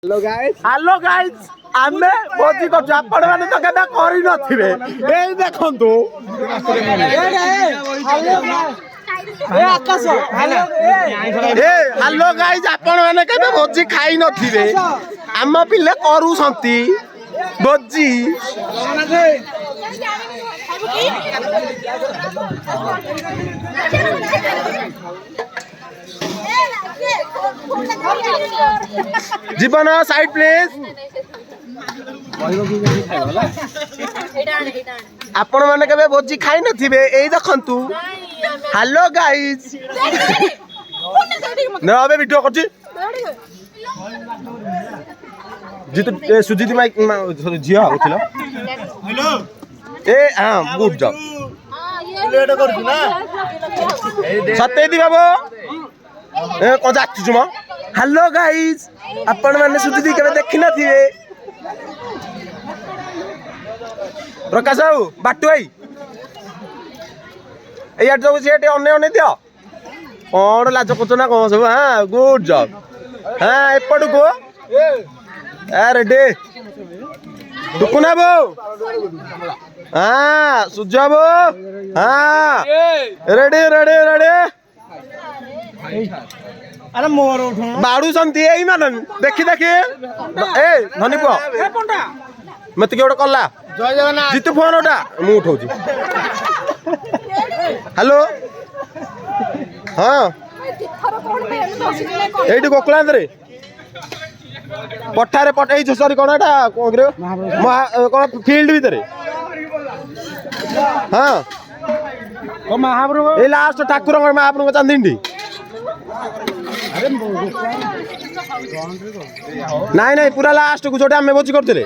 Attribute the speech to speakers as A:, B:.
A: hello guys आमे भोजी करछु आपण माने तो केबे करि नथिबे एई देखंतु ए आकाश हेलो गाइस आपण माने केबे भोजी खाइ नथिबे आम पिले करू संती भोजी जीवन साइड प्लीज आपण माने केबे भोजी खाइ नथिबे एई देखंतु हेलो गाइस न अबे वीडियो करछि जितु सुजीत माइक जिया उठिलो हेलो ए हां गुड जॉब लेट करछु ना सत्य दी बाबू ए को जाच्छु जुमा हेलो गाइस आपण माने सुजीत केबे देखि नथिबे प्रकाश बाबू बाटू भाई ए यार जो सेटे अन्य अन्य दियो कोन लाज कोच ना कोन सब हां गुड जॉब हां एपडू को ए रेडी दुकुना बो हां सुजा बो हां रेडी रेडी रेडी अरे मोर उठो बाडू संती एई मानन देखि देखि ए धनी पो ए पंडा मते के ओडा कल्ला जय जगन्नाथ जितु फोन ओडा मु उठाउची हेलो हां एडी गोकलांद रे पठारे पठाई सॉरी कोन एटा कोन रे कोन फील्ड भीतरे हां ओ महाप्रभु ए लास्ट ठाकुर महाप्रभु चांदिंडी नहीं नहीं पूरा लास्ट को जोटे आम भोजी करते